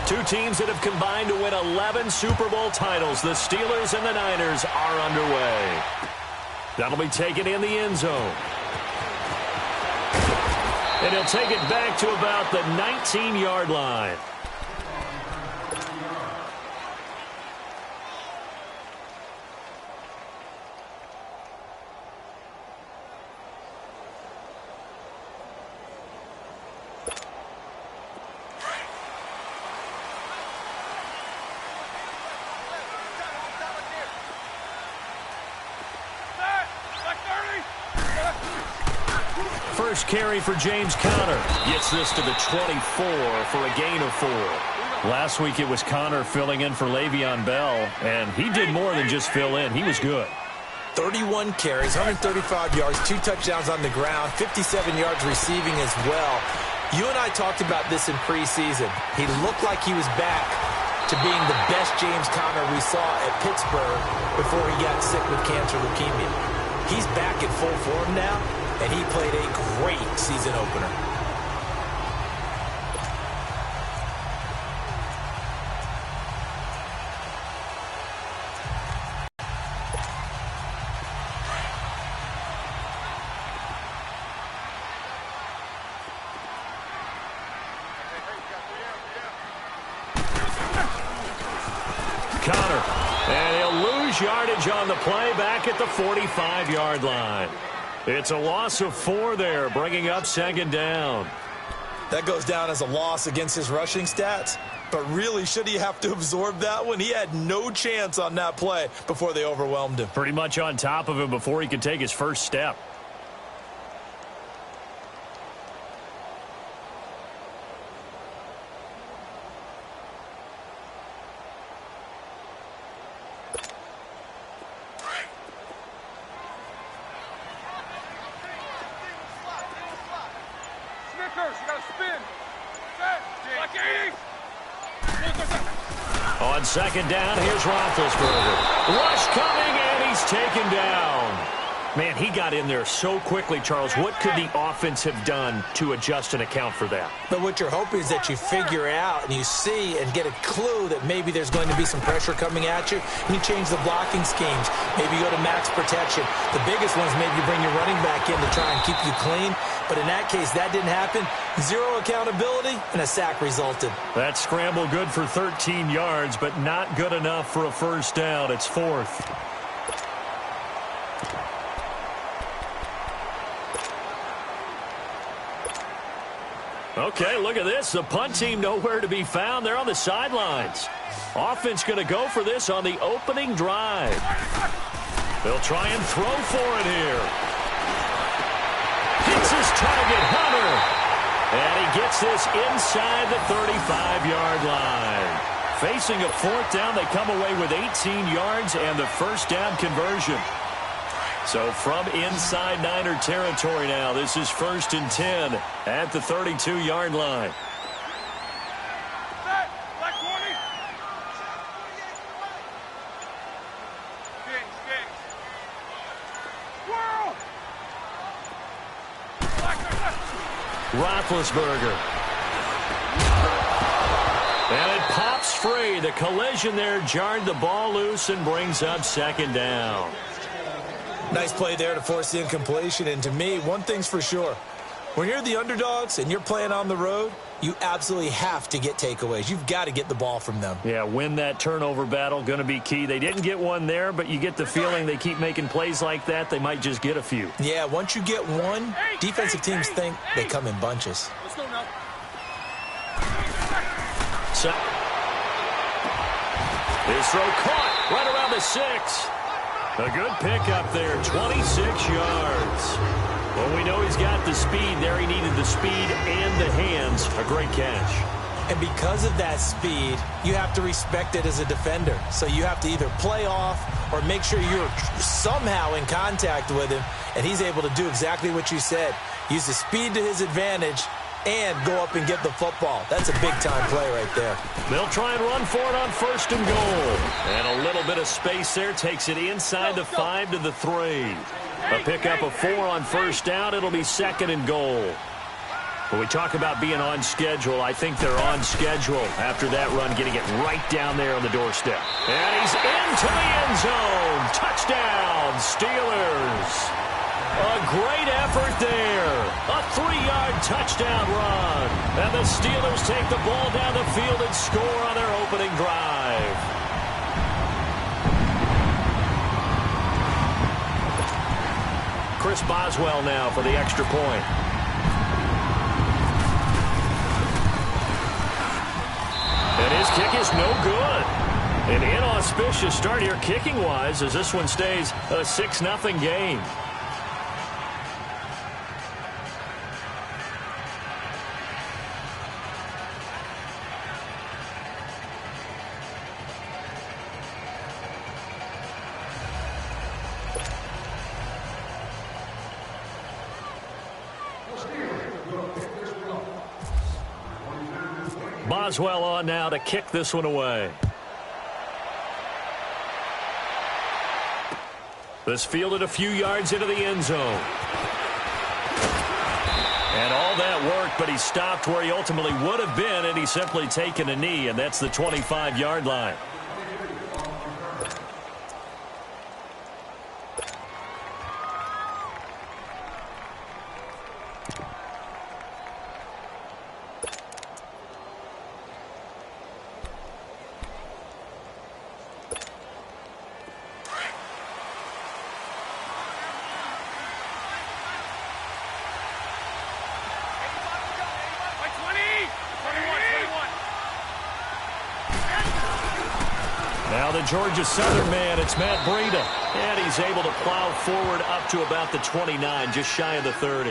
Two teams that have combined to win 11 Super Bowl titles. The Steelers and the Niners are underway. That'll be taken in the end zone. And he'll take it back to about the 19-yard line. First carry for James Conner. Gets this to the 24 for a gain of 4. Last week it was Conner filling in for Le'Veon Bell, and he did more than just fill in. He was good. 31 carries, 135 yards, 2 touchdowns on the ground, 57 yards receiving as well. You and I talked about this in preseason. He looked like he was back to being the best James Conner we saw at Pittsburgh before he got sick with cancer leukemia. He's back in full form now, and he played a great season opener. Conner, and he'll lose yardage on the play back at the 45-yard line. It's a loss of 4 there, bringing up second down. That goes down as a loss against his rushing stats. But really, should he have to absorb that one? He had no chance on that play before they overwhelmed him. Pretty much on top of him before he could take his first step. On second down, here's Roethlisberger. Rush coming, and he's taken down. Man, he got in there so quickly, Charles. What could the offense have done to adjust and account for that? But what you're hoping is that you figure out and you see and get a clue that maybe there's going to be some pressure coming at you, and you change the blocking schemes. Maybe you go to max protection. The biggest ones, maybe you bring your running back in to try and keep you clean. But in that case, that didn't happen. 0 accountability, and a sack resulted. That scramble good for 13 yards, but not good enough for a first down. It's 4th. Okay, look at this. The punt team nowhere to be found. They're on the sidelines. Offense going to go for this on the opening drive. They'll try and throw for it here. Hits his target, Hunter. And he gets this inside the 35-yard line. Facing a 4th down, they come away with 18 yards and the first down conversion. So from inside Niner territory now, this is 1st and 10 at the 32-yard line. Roethlisberger. And it pops free. The collision there jarred the ball loose and brings up second down. Nice play there to force the incompletion. And to me, one thing's for sure. When you're the underdogs and you're playing on the road, you absolutely have to get takeaways. You've got to get the ball from them. Yeah, win that turnover battle, going to be key. They didn't get one there, but you get the feeling they keep making plays like that, they might just get a few. Yeah, once you get one, defensive teams think they come in bunches. Let's go now. So, his throw caught right around the 6. A good pickup there, 26 yards. Well, we know he's got the speed there. He needed the speed and the hands. A great catch. And because of that speed, you have to respect it as a defender. So you have to either play off or make sure you're somehow in contact with him. And he's able to do exactly what you said. Use the speed to his advantage and go up and get the football. That's a big-time play right there. They'll try and run for it on 1st and goal. And a little bit of space there takes it inside the 5 to the 3. A pickup of 4 on 1st down. It'll be 2nd and goal. When we talk about being on schedule, I think they're on schedule after that run, getting it right down there on the doorstep. And he's into the end zone. Touchdown, Steelers. A great effort there. A 3-yard touchdown run. And the Steelers take the ball down the field and score on their opening drive. Chris Boswell now for the extra point. And his kick is no good. An inauspicious start here kicking-wise as this one stays a 6-0 game. Boswell on now to kick this one away. This fielded a few yards into the end zone. And all that worked, but he stopped where he ultimately would have been, and he's simply taken a knee, and that's the 25-yard line. Now the Georgia Southern man, it's Matt Breida. And he's able to plow forward up to about the 29, just shy of the 30.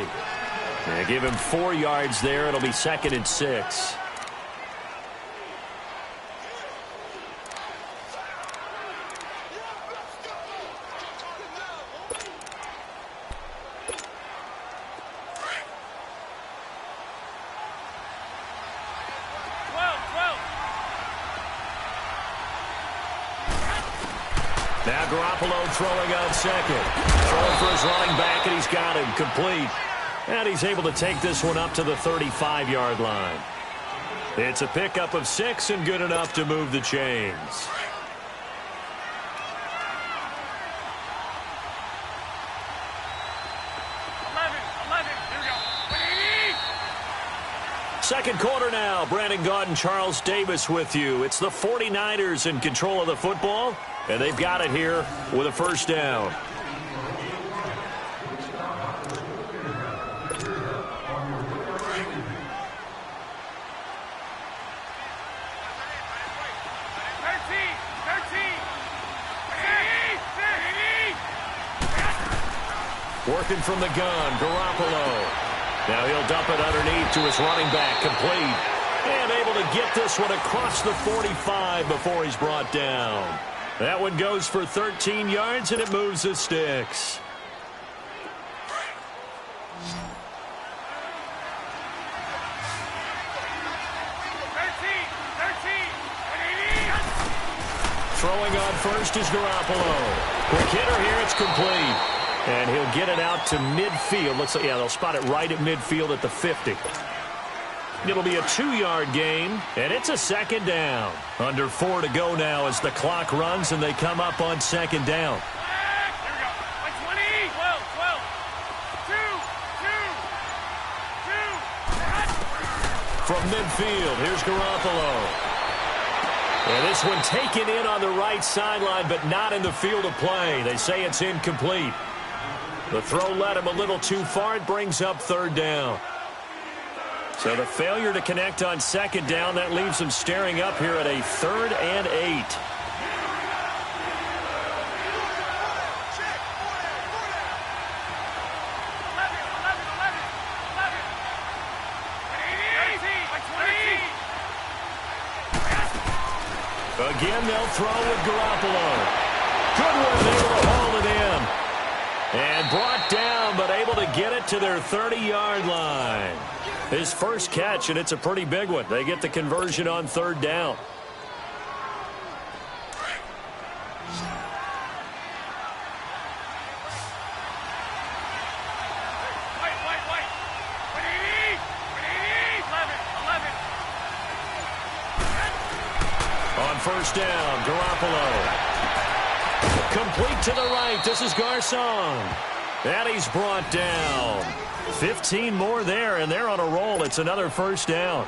And give him 4 yards there. It'll be 2nd and 6. Now Garoppolo throwing on second. Throwing for his running back, and he's got him complete. And he's able to take this one up to the 35-yard line. It's a pickup of 6 and good enough to move the chains. Second quarter now. Brandon Gaudin, Charles Davis with you. It's the 49ers in control of the football, and they've got it here with a first down. Working from the gun, Garoppolo. Now he'll dump it underneath to his running back, complete. And able to get this one across the 45 before he's brought down. That one goes for 13 yards, and it moves the sticks. Throwing on first is Garoppolo. Quick hitter here, it's complete. And he'll get it out to midfield. Looks like, yeah, they'll spot it right at midfield at the 50. It'll be a 2-yard gain, and it's a second down. Under 4 to go now as the clock runs, and they come up on second down. From midfield, here's Garoppolo. And this one taken in on the right sideline, but not in the field of play. They say it's incomplete. The throw led him a little too far. It brings up third down. So the failure to connect on second down, that leaves him staring up here at a 3rd and 8. Again, they'll throw with Garoppolo. Goodwin able to haul it in. And brought down, but able to get it to their 30-yard line. His first catch, and it's a pretty big one. They get the conversion on third down. On first down, Garoppolo. Complete to the right. This is Garcon. And he's brought down. 15 more there, and they're on a roll. It's another first down.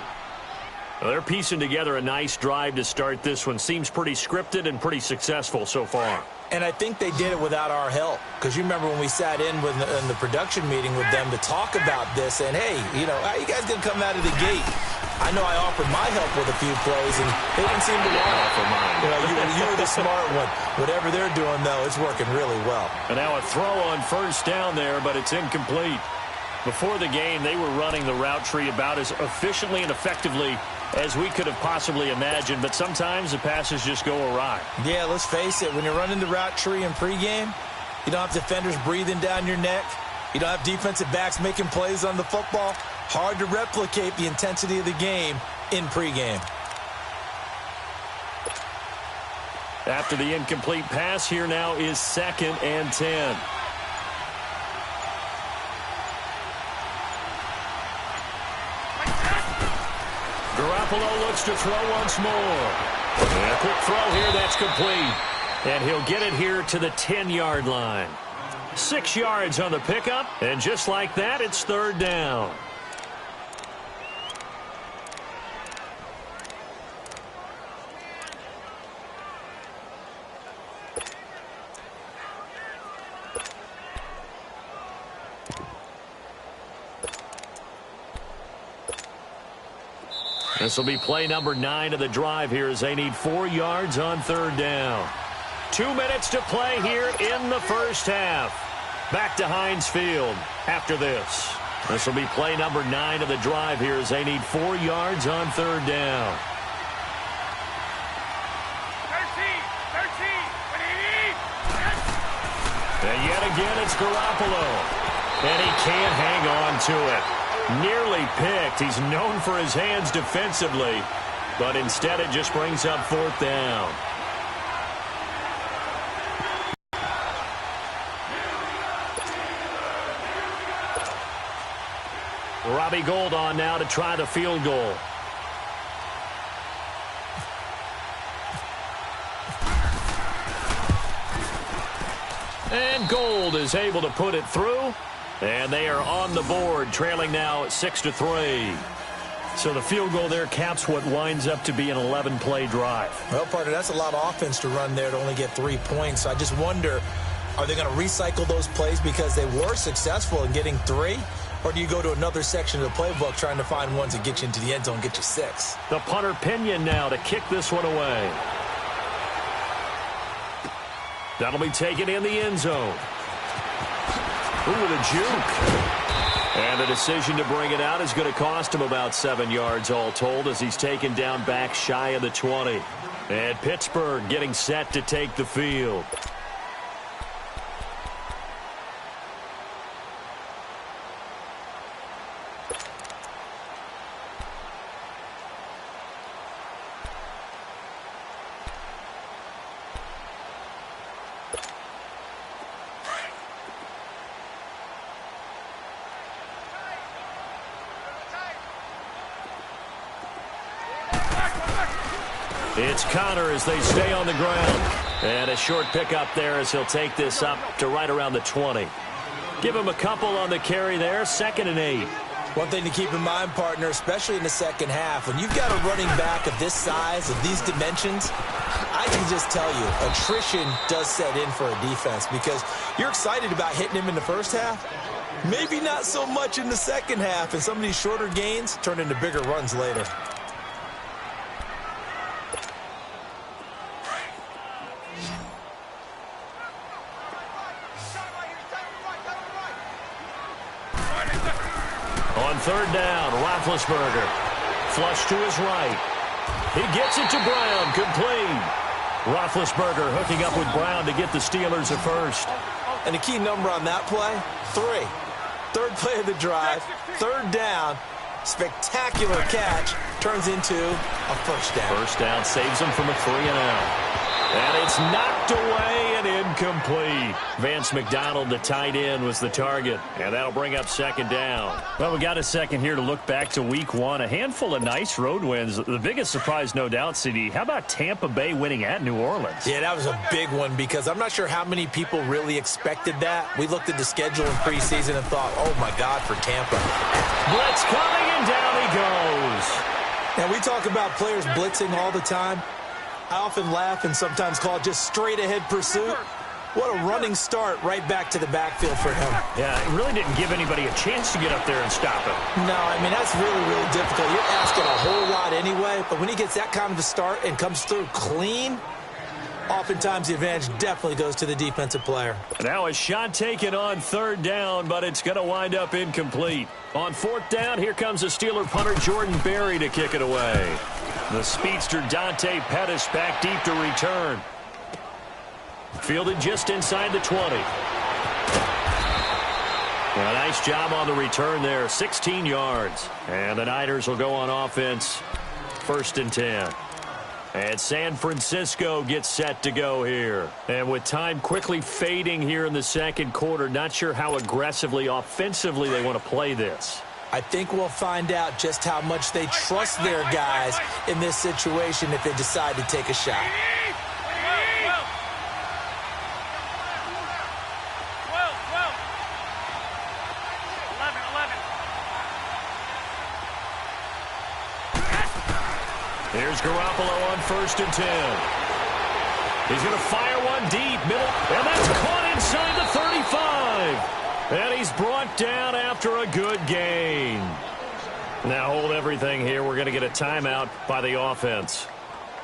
Well, they're piecing together a nice drive to start this one. Seems pretty scripted and pretty successful so far. And I think they did it without our help. Because you remember when we sat in the production meeting with them to talk about this, and, hey, how you guys going to come out of the gate? I know I offered my help with a few plays, and they didn't seem to want to offer mine. You were the smart one. Whatever they're doing, though, it's working really well. And now a throw on first down there, but it's incomplete. Before the game, they were running the route tree about as efficiently and effectively as we could have possibly imagined, but sometimes the passes just go awry. Yeah, let's face it. When you're running the route tree in pregame, you don't have defenders breathing down your neck. You don't have defensive backs making plays on the football. Hard to replicate the intensity of the game in pregame. After the incomplete pass, here now is 2nd and 10. Garoppolo looks to throw once more. And a quick throw here, that's complete. And he'll get it here to the 10-yard line. 6 yards on the pickup, and just like that, it's 3rd down. This will be play number 9 of the drive here as they need 4 yards on 3rd down. 2 minutes to play here in the first half. Back to Heinz Field after this. This will be play number 9 of the drive here as they need 4 yards on 3rd down. 13, and yet again it's Garoppolo. And he can't hang on to it. Nearly picked. He's known for his hands defensively, but instead it just brings up 4th down. Robbie Gould on now to try the field goal. And Gould is able to put it through. And they are on the board, trailing now 6-3. So the field goal there caps what winds up to be an 11-play drive. Well, partner, that's a lot of offense to run there to only get 3 points. So I just wonder, are they going to recycle those plays because they were successful in getting 3? Or do you go to another section of the playbook trying to find ones that get you into the end zone, get you 6? The punter Pinion now to kick this one away. That'll be taken in the end zone. Ooh, with a juke. And the decision to bring it out is going to cost him about 7 yards all told as he's taken down back shy of the 20. And Pittsburgh getting set to take the field. It's Connor as they stay on the ground. And a short pickup there as he'll take this up to right around the 20. Give him a couple on the carry there. 2nd and 8. One thing to keep in mind, partner, especially in the second half, when you've got a running back of this size, of these dimensions, I can just tell you, attrition does set in for a defense because you're excited about hitting him in the first half. Maybe not so much in the second half, and some of these shorter gains turn into bigger runs later. On 3rd down, Roethlisberger. Flush to his right. He gets it to Brown, complete. Roethlisberger hooking up with Brown to get the Steelers a first. And the key number on that play, 3. 3rd play of the drive, 3rd down, spectacular catch, turns into a first down. First down saves him from a 3-and-out. And it's knocked away and incomplete. Vance McDonald, the tight end, was the target. And that'll bring up second down. Well, we got a second here to look back to week one. A handful of nice road wins. The biggest surprise, no doubt, CD. How about Tampa Bay winning at New Orleans? Yeah, that was a big one because I'm not sure how many people really expected that. We looked at the schedule in preseason and thought, oh, my God, for Tampa. Blitz coming, and down he goes. And we talk about players blitzing all the time. I often laugh and sometimes call it just straight-ahead pursuit. What a running start right back to the backfield for him. Yeah, it really didn't give anybody a chance to get up there and stop him. No, I mean, that's really, really difficult. You're asking a whole lot anyway, but when he gets that kind of a start and comes through clean, oftentimes the advantage definitely goes to the defensive player. Now a shot taken on third down, but it's going to wind up incomplete. On fourth down, here comes the Steeler punter Jordan Berry to kick it away. The speedster Dante Pettis back deep to return. Fielded just inside the 20. A nice job on the return there, 16 yards. And the Niners will go on offense, 1st and 10. And San Francisco gets set to go here. And with time quickly fading here in the second quarter, not sure how aggressively, offensively they want to play this. I think we'll find out just how much they trust their guys in this situation if they decide to take a shot. Here's Garoppolo on 1st and 10. He's going to fire one deep, middle, and that's caught inside the 35. And he's brought down after a good gain. Now hold everything here. We're going to get a timeout by the offense,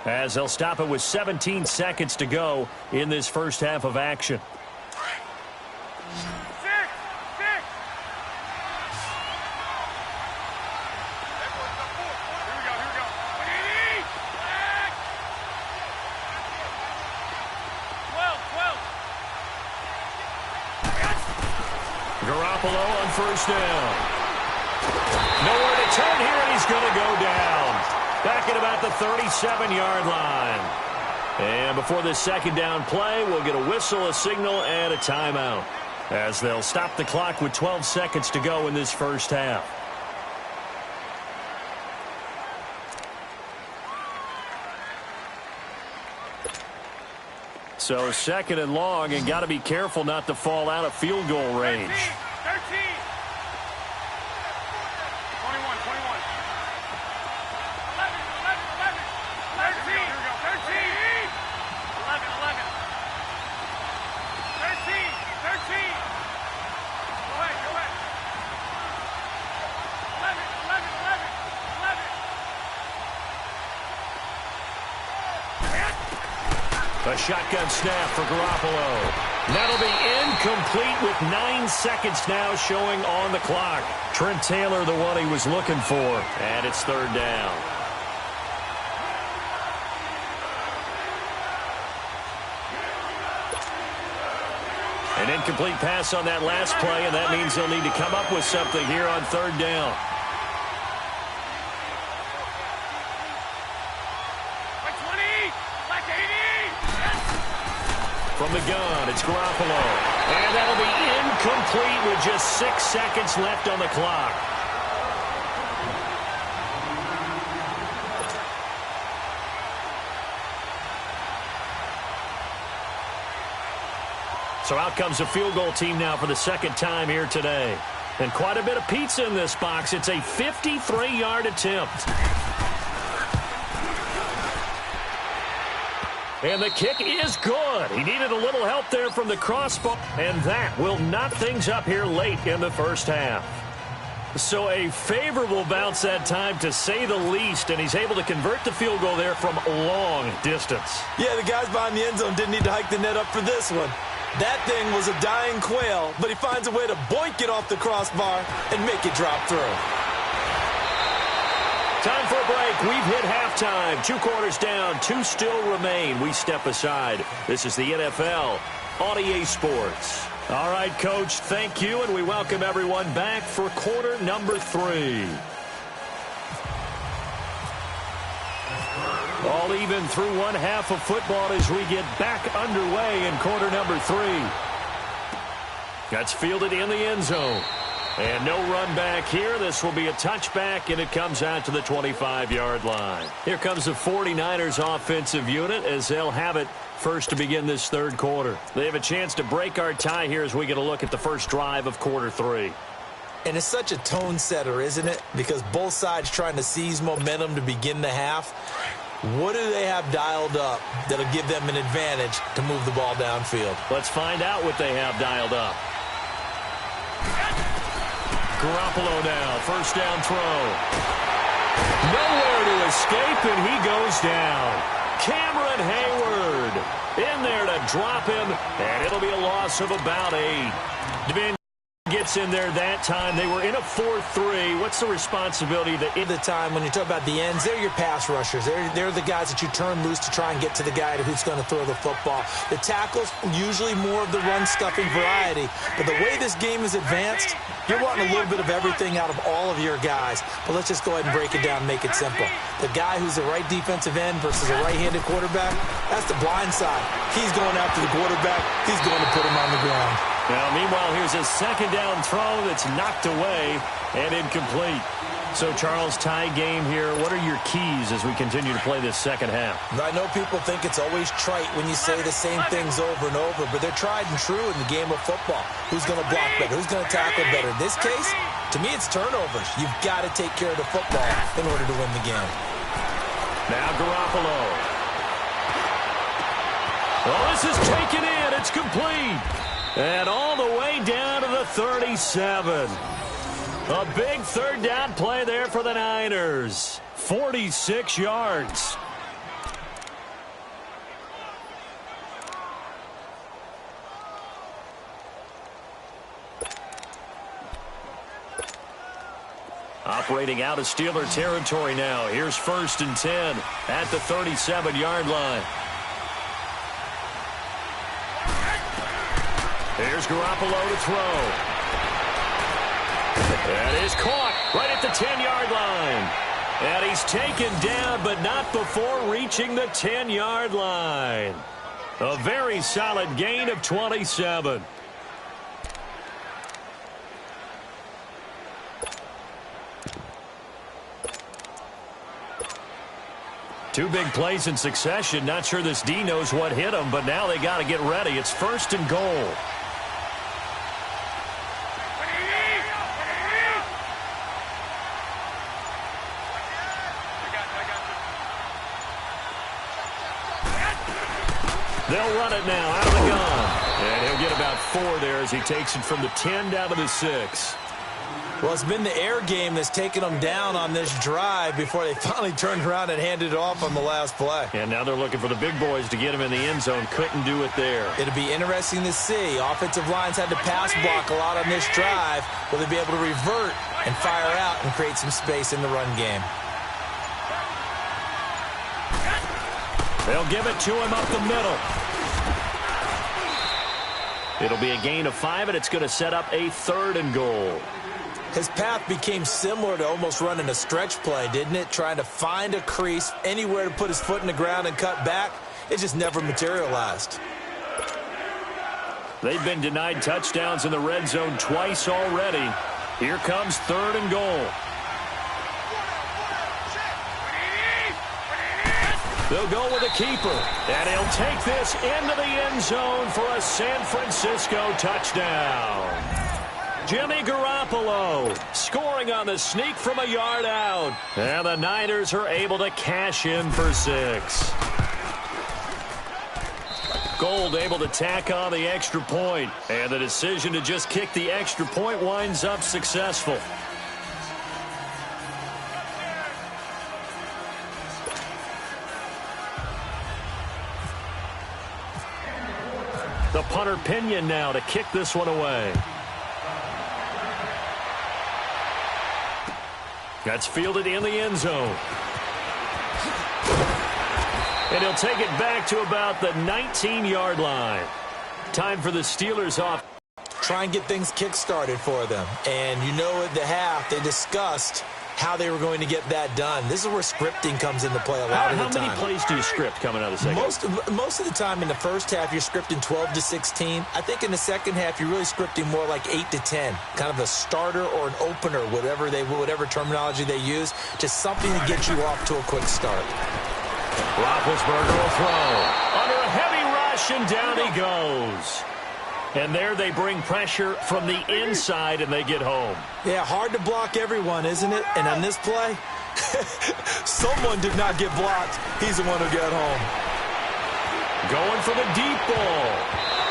as they'll stop it with 17 seconds to go in this first half of action. Garoppolo on 1st down. Nowhere to turn here, and he's going to go down. Back at about the 37-yard line. And before this second down play, we'll get a whistle, a signal, and a timeout, as they'll stop the clock with 12 seconds to go in this first half. So 2nd and long, and got to be careful not to fall out of field goal range. 13. 21, 21. 11, 11, 11. 13, 13. 11, 11. 13, 13. Go ahead, go ahead. 11, 11, 11, 11. A shotgun snap for Garoppolo. That'll be incomplete with 9 seconds now showing on the clock. Trent Taylor, the one he was looking for. And it's 3rd down. An incomplete pass on that last play, and that means they'll need to come up with something here on 3rd down. From the gun, it's Garoppolo. And that'll be incomplete with just 6 seconds left on the clock. So out comes the field goal team now for the second time here today. And quite a bit of pizza in this box. It's a 53-yard attempt. And the kick is good. He needed a little help there from the crossbar, and that will knot things up here late in the first half. So a favorable bounce that time, to say the least, and he's able to convert the field goal there from long distance. Yeah, the guys behind the end zone didn't need to hike the net up for this one. That thing was a dying quail, but he finds a way to boink it off the crossbar and make it drop through. Time for a break. We've hit halftime. 2 quarters down. 2 still remain. We step aside. This is the NFL on EA Sports. All right, Coach, thank you, and we welcome everyone back for quarter number 3. All even through one half of football as we get back underway in quarter number 3. That's fielded in the end zone. And no run back here. This will be a touchback, and it comes out to the 25-yard line. Here comes the 49ers offensive unit as they'll have it first to begin this third quarter. They have a chance to break our tie here as we get a look at the first drive of quarter 3. And it's such a tone setter, isn't it? Because both sides trying to seize momentum to begin the half. What do they have dialed up that'll give them an advantage to move the ball downfield? Let's find out what they have dialed up. Garoppolo now, first down throw. Nowhere to escape, and he goes down. Cameron Hayward in there to drop him, and it'll be a loss of about 8. Devin gets in there that time. They were in a 4-3. What's the responsibility that the time when you talk about the ends, they're your pass rushers. They're the guys that you turn loose to try and get to the guy who's going to throw the football. The tackles, usually more of the run-stuffing variety. But the way this game is advanced, you're wanting a little bit of everything out of all of your guys. But let's just go ahead and break it down and make it simple. The guy who's the right defensive end versus a right-handed quarterback, that's the blind side. He's going after the quarterback. He's going to put him on the ground. Now, meanwhile, here's a second down throw that's knocked away and incomplete. So, Charles, tie game here. What are your keys as we continue to play this second half? I know people think it's always trite when you say the same things over and over, but they're tried and true in the game of football. Who's going to block better? Who's going to tackle better? In this case, to me, it's turnovers. You've got to take care of the football in order to win the game. Now Garoppolo. Well, this is taken in. It's complete. And all the way down to the 37. A big third down play there for the Niners. 46 yards. Operating out of Steeler territory now. Here's 1st and 10 at the 37-yard line. Here's Garoppolo to throw. That is caught right at the 10-yard line. And he's taken down, but not before reaching the 10-yard line. A very solid gain of 27. Two big plays in succession. Not sure this D knows what hit him, but now they got to get ready. It's 1st and goal. They'll run it now out of the gun. And he'll get about 4 there as he takes it from the 10 down to the 6. Well, it's been the air game that's taken them down on this drive before they finally turned around and handed it off on the last play. And now they're looking for the big boys to get him in the end zone. Couldn't do it there. It'll be interesting to see. Offensive lines had to pass block a lot on this drive. Will they be able to revert and fire out and create some space in the run game? They'll give it to him up the middle. It'll be a gain of 5, and it's going to set up a 3rd and goal. His path became similar to almost running a stretch play, didn't it? Trying to find a crease, anywhere to put his foot in the ground and cut back. It just never materialized. They've been denied touchdowns in the red zone twice already. Here comes 3rd and goal. They'll go with a keeper, and he'll take this into the end zone for a San Francisco touchdown. Jimmy Garoppolo scoring on the sneak from a yard out. And the Niners are able to cash in for 6. Gold able to tack on the extra point. And the decision to just kick the extra point winds up successful. The punter Pinion now to kick this one away. That's fielded in the end zone. And he'll take it back to about the 19-yard line. Time for the Steelers off. Try and get things kick-started for them. And you know at the half they discussed how they were going to get that done. This is where scripting comes into play a lot of the time. How many plays do you script coming out of the second? Most of the time in the first half, you're scripting 12 to 16. I think in the second half, you're really scripting more like 8 to 10, kind of a starter or an opener, whatever terminology they use, just something to get you off to a quick start. Roethlisberger will throw. Under a heavy rush, and down he goes. And there they bring pressure from the inside, and they get home. Yeah, hard to block everyone, isn't it? And on this play, someone did not get blocked. He's the one who got home. Going for the deep ball.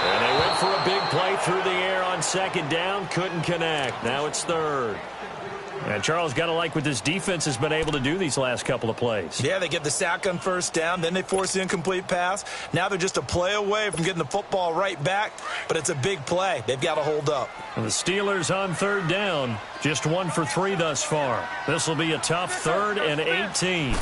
And they went for a big play through the air on second down. Couldn't connect. Now it's third. And Charles, got to like what this defense has been able to do these last couple of plays. Yeah, they get the sack on first down, then they force the incomplete pass. Now they're just a play away from getting the football right back, but it's a big play. They've got to hold up. And the Steelers on third down, just 1 for 3 thus far. This will be a tough 3rd and 18.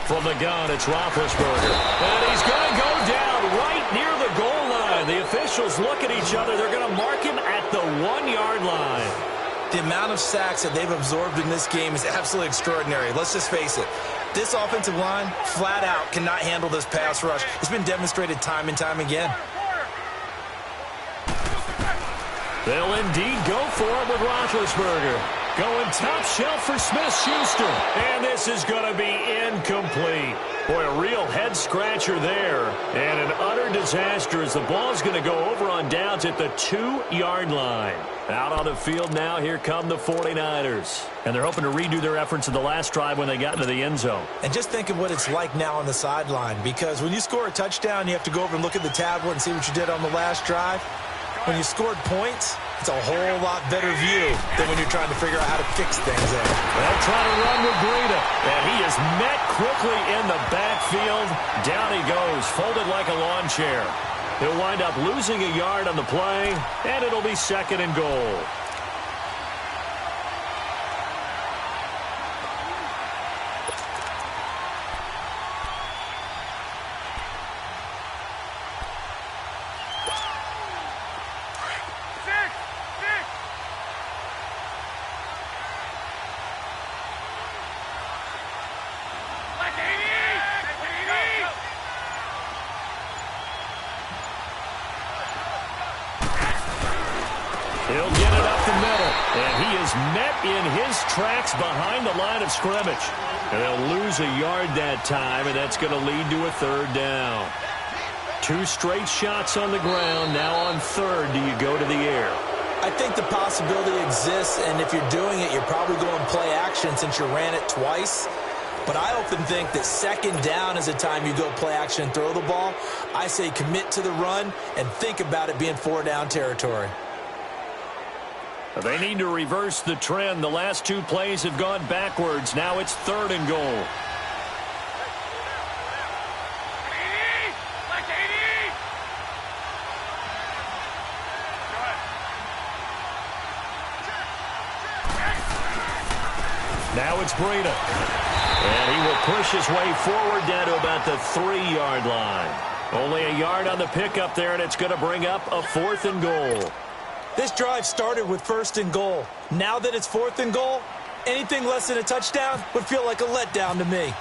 From the gun, it's Roethlisberger. And he's going to go down right near the goal line. The officials look at each other. They're going to mark him at the 1-yard line. The amount of sacks that they've absorbed in this game is absolutely extraordinary. Let's just face it. This offensive line, flat out, cannot handle this pass rush. It's been demonstrated time and time again. They'll indeed go for it with Roethlisberger. Going top shelf for Smith-Schuster. And this is going to be incomplete. Boy, a real head-scratcher there. And an utter disaster as the ball's going to go over on downs at the 2-yard line. Out on the field now, here come the 49ers. And they're hoping to redo their efforts in the last drive when they got into the end zone. And just think of what it's like now on the sideline. Because when you score a touchdown, you have to go over and look at the tablet and see what you did on the last drive. When you scored points, it's a whole lot better view than when you're trying to figure out how to fix things there. They'll try to run with Breida. And he is met quickly in the backfield. Down he goes, folded like a lawn chair. He'll wind up losing a yard on the play, and it'll be 2nd and goal. He'll get it up the middle, and he is met in his tracks behind the line of scrimmage. And they'll lose a yard that time, and that's going to lead to a 3rd down. 2 straight shots on the ground. Now on 3rd, do you go to the air? I think the possibility exists, and if you're doing it, you're probably going play action since you ran it twice. But I often think that 2nd down is the time you go play action and throw the ball. I say commit to the run and think about it being 4-down territory. They need to reverse the trend. The last 2 plays have gone backwards. Now it's 3rd and goal. Now it's Breida. And he will push his way forward down to about the 3-yard line. Only a yard on the pickup there, and it's going to bring up a 4th and goal. This drive started with 1st and goal. Now that it's 4th and goal, anything less than a touchdown would feel like a letdown to me.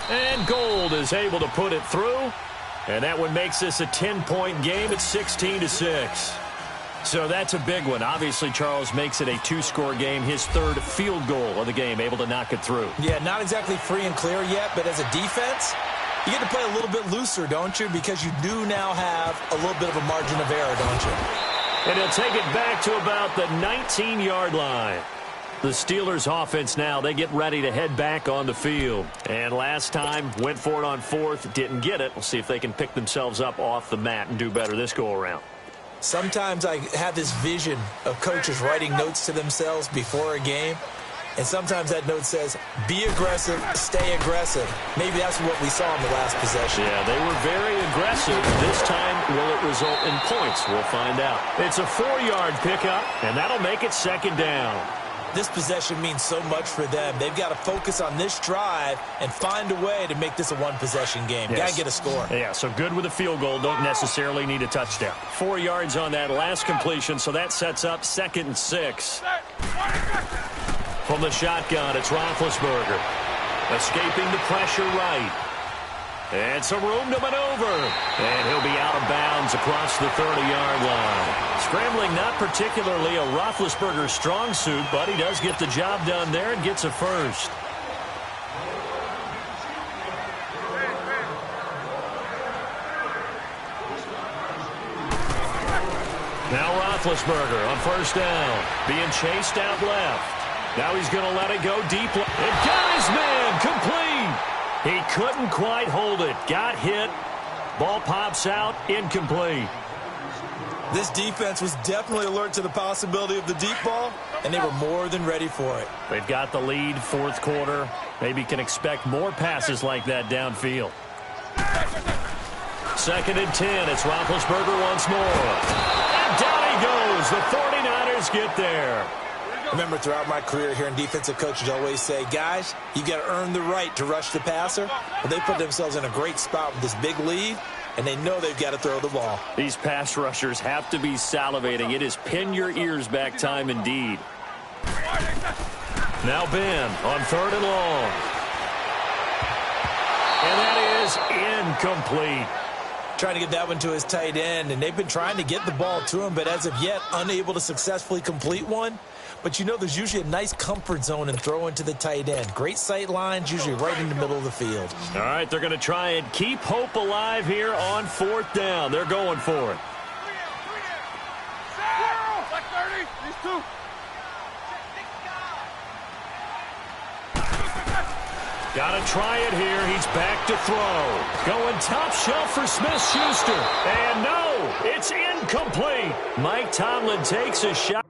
And Gold is able to put it through. And that one makes this a 10-point game at 16-6. So that's a big one. Obviously, Charles makes it a 2-score game. His 3rd field goal of the game, able to knock it through. Yeah, not exactly free and clear yet, but as a defense, you get to play a little bit looser, don't you? Because you do now have a little bit of a margin of error, don't you? And he'll take it back to about the 19-yard line. The Steelers offense now, they get ready to head back on the field. And last time, went for it on 4th, didn't get it. We'll see if they can pick themselves up off the mat and do better this go-around. Sometimes I have this vision of coaches writing notes to themselves before a game. And sometimes that note says, be aggressive, stay aggressive. Maybe that's what we saw in the last possession. Yeah, they were very aggressive. This time, will it result in points? We'll find out. It's a 4-yard pickup, and that'll make it 2nd down. This possession means so much for them. They've got to focus on this drive and find a way to make this a one-possession game. Yes. Got to get a score. Yeah, so good with a field goal. Don't necessarily need a touchdown. 4 yards on that last completion, so that sets up 2nd and 6. From the shotgun, it's Roethlisberger. Escaping the pressure right. And some room to maneuver. And he'll be out of bounds across the 30-yard line. Scrambling not particularly a Roethlisberger strong suit, but he does get the job done there and gets a first. Now Roethlisberger on 1st down. Being chased out left. Now he's going to let it go deep. It got his man complete. He couldn't quite hold it. Got hit. Ball pops out. Incomplete. This defense was definitely alert to the possibility of the deep ball, and they were more than ready for it. They've got the lead, 4th quarter. Maybe can expect more passes like that downfield. 2nd and 10. It's Roethlisberger once more. And down he goes. The 49ers get there. Remember, throughout my career here in defensive coaches always say, guys, you got to earn the right to rush the passer. Well, they put themselves in a great spot with this big lead, and they know they've got to throw the ball. These pass rushers have to be salivating. It is pin your ears back time indeed. Now Ben on 3rd and long. And that is incomplete. Trying to get that one to his tight end, and they've been trying to get the ball to him, but as of yet, unable to successfully complete one. But you know there's usually a nice comfort zone in throwing to the tight end. Great sight lines, usually right in the middle of the field. All right, they're going to try and keep hope alive here on 4th down. They're going for it. Like 30. These two. Got to try it here. He's back to throw. Going top shelf for Smith-Schuster. And no, it's incomplete. Mike Tomlin takes a shot.